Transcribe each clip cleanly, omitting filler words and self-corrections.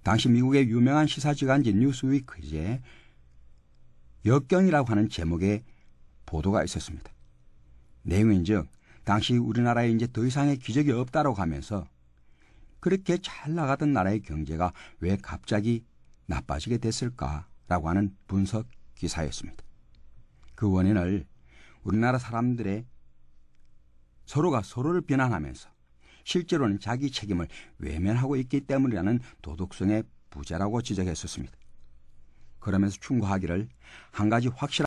당시 미국의 유명한 시사지간지 뉴스위크에 역경이라고 하는 제목의 보도가 있었습니다. 내용인즉 당시 우리나라에 이제 더 이상의 기적이 없다라고 하면서 그렇게 잘 나가던 나라의 경제가 왜 갑자기 나빠지게 됐을까라고 하는 분석 기사였습니다. 그 원인을 우리나라 사람들의 서로가 서로를 비난하면서 실제로는 자기 책임을 외면하고 있기 때문이라는 도덕성의 부재라고 지적했었습니다. 그러면서 충고하기를 한 가지 확실한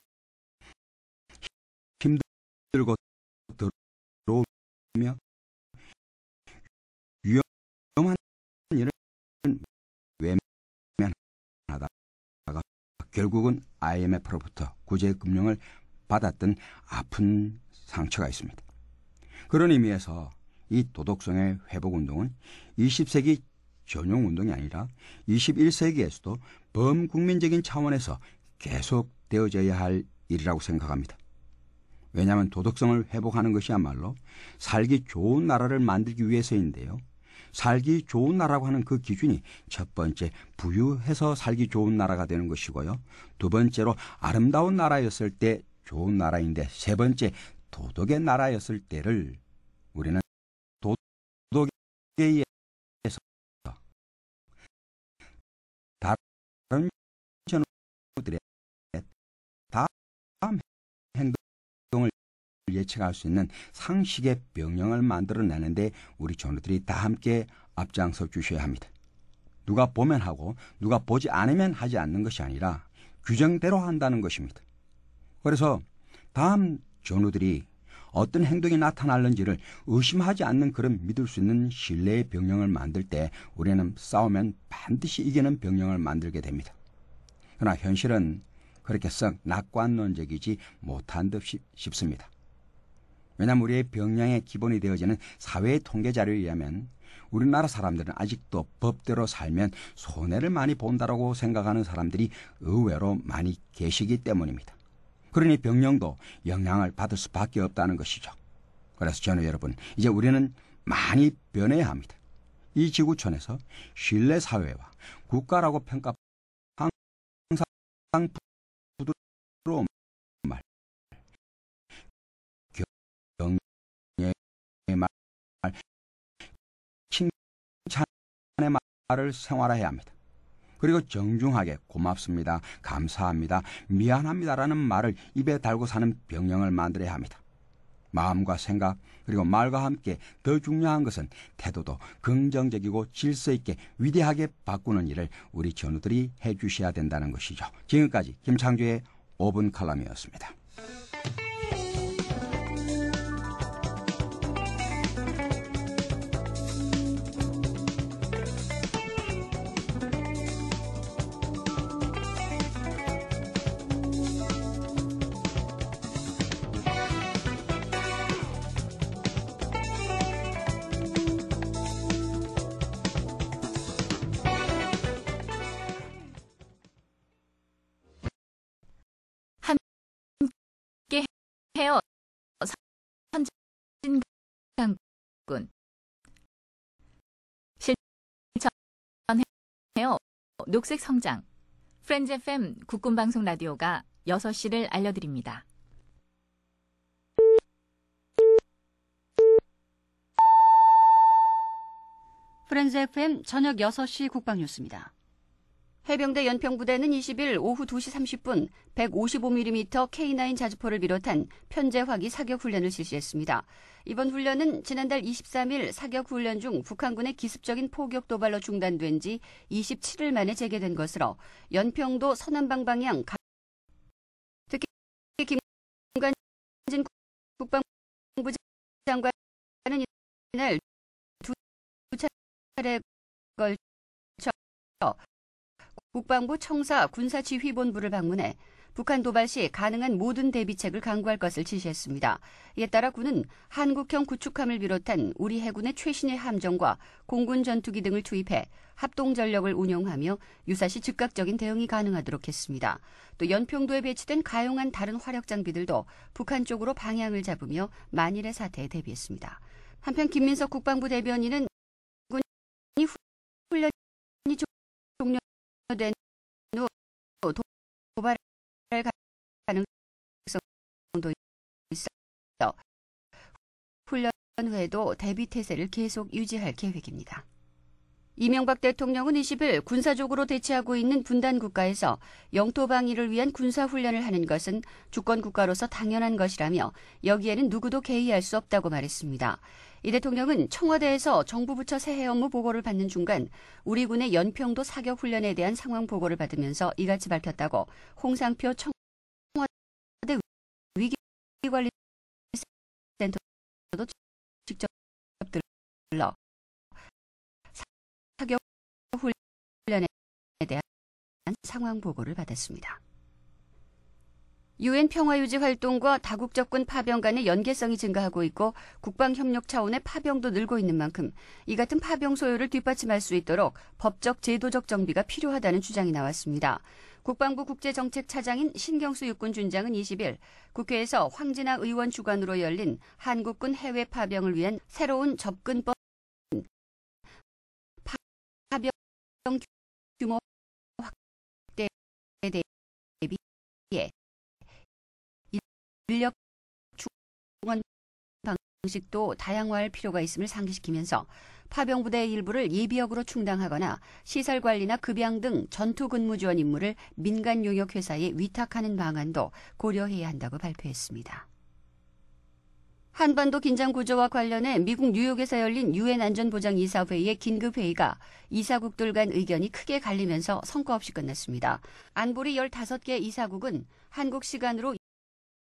힘들고 들어오며 위험한 일을 외면하다가 결국은 IMF로부터 구제 금융을 받았던 아픈 상처가 있습니다. 그런 의미에서 이 도덕성의 회복운동은 20세기 전용 운동이 아니라 21세기에서도 범국민적인 차원에서 계속되어져야 할 일이라고 생각합니다. 왜냐하면 도덕성을 회복하는 것이야말로 살기 좋은 나라를 만들기 위해서인데요. 살기 좋은 나라라고 하는 그 기준이 첫 번째 부유해서 살기 좋은 나라가 되는 것이고요. 두 번째로 아름다운 나라였을 때 좋은 나라인데 세 번째 도덕의 나라였을 때를 우리는 도덕에 의해서 다른 전우들의 다음 행동을 예측할 수 있는 상식의 병영을 만들어내는데 우리 전우들이 다 함께 앞장서 주셔야 합니다. 누가 보면 하고 누가 보지 않으면 하지 않는 것이 아니라 규정대로 한다는 것입니다. 그래서 다음 전우들이 어떤 행동이 나타날는지를 의심하지 않는 그런 믿을 수 있는 신뢰의 병영을 만들 때 우리는 싸우면 반드시 이기는 병영을 만들게 됩니다. 그러나 현실은 그렇게 썩 낙관론적이지 못한 듯 싶습니다. 왜냐하면 우리의 병영의 기본이 되어지는 사회의 통계 자료에 의하면 우리나라 사람들은 아직도 법대로 살면 손해를 많이 본다고 생각하는 사람들이 의외로 많이 계시기 때문입니다. 그러니 병영도 영향을 받을 수밖에 없다는 것이죠. 그래서 저는 여러분, 이제 우리는 많이 변해야 합니다. 이 지구촌에서 신뢰사회와 국가라고 평가 항상 부드러운 말, 경례의 말, 칭찬의 말을 생활화해야 합니다. 그리고 정중하게 고맙습니다, 감사합니다, 미안합니다라는 말을 입에 달고 사는 병영을 만들어야 합니다. 마음과 생각 그리고 말과 함께 더 중요한 것은 태도도 긍정적이고 질서 있게 위대하게 바꾸는 일을 우리 전우들이 해주셔야 된다는 것이죠. 지금까지 김창조의 5분 칼럼이었습니다. 헤어 선진강군 실천해요. 녹색 성장 프렌즈 FM 국군방송 라디오가 6시를 알려드립니다. 프렌즈 FM 저녁 6시 국방뉴스입니다. 해병대 연평부대는 20일 오후 2시 30분 155mm K9 자주포를 비롯한 편제화기 사격 훈련을 실시했습니다. 이번 훈련은 지난달 23일 사격 훈련 중 북한군의 기습적인 포격 도발로 중단된 지 27일 만에 재개된 것으로 연평도 서남방 방향 특히 김관진 국방부 장관은 이날 두 차례 걸쳐 국방부 청사 군사지휘본부를 방문해 북한 도발 시 가능한 모든 대비책을 강구할 것을 지시했습니다. 이에 따라 군은 한국형 구축함을 비롯한 우리 해군의 최신의 함정과 공군 전투기 등을 투입해 합동전력을 운용하며 유사시 즉각적인 대응이 가능하도록 했습니다. 또 연평도에 배치된 가용한 다른 화력 장비들도 북한 쪽으로 방향을 잡으며 만일의 사태에 대비했습니다. 한편 김민석 국방부 대변인은 군이 훈련이 종료된 후 도발할 가능성도 있어 훈련 후에도 대비태세를 계속 유지할 계획입니다. 이명박 대통령은 20일 군사적으로 대치하고 있는 분단 국가에서 영토 방위를 위한 군사훈련을 하는 것은 주권 국가로서 당연한 것이라며 여기에는 누구도 개의할 수 없다고 말했습니다. 이 대통령은 청와대에서 정부 부처 새해 업무 보고를 받는 중간 우리 군의 연평도 사격 훈련에 대한 상황 보고를 받으면서 이같이 밝혔다고 홍상표 청와대 위기관리센터도 직접 들러 사격 훈련에 대한 상황 보고를 받았습니다. 유엔 평화유지 활동과 다국 접근 파병 간의 연계성이 증가하고 있고 국방협력 차원의 파병도 늘고 있는 만큼 이 같은 파병 소요를 뒷받침할 수 있도록 법적 제도적 정비가 필요하다는 주장이 나왔습니다. 국방부 국제정책차장인 신경수 육군준장은 20일 국회에서 황진아 의원 주관으로 열린 한국군 해외 파병을 위한 새로운 접근법 파병 규모 확대에 대비해 인력 충원 방식도 다양화할 필요가 있음을 상기시키면서 파병부대의 일부를 예비역으로 충당하거나 시설 관리나 급양 등 전투 근무 지원 임무를 민간 용역 회사에 위탁하는 방안도 고려해야 한다고 발표했습니다. 한반도 긴장 구조와 관련해 미국 뉴욕에서 열린 유엔 안전보장이사회의 긴급회의가 이사국들 간 의견이 크게 갈리면서 성과 없이 끝났습니다. 안보리 15개 이사국은 한국 시간으로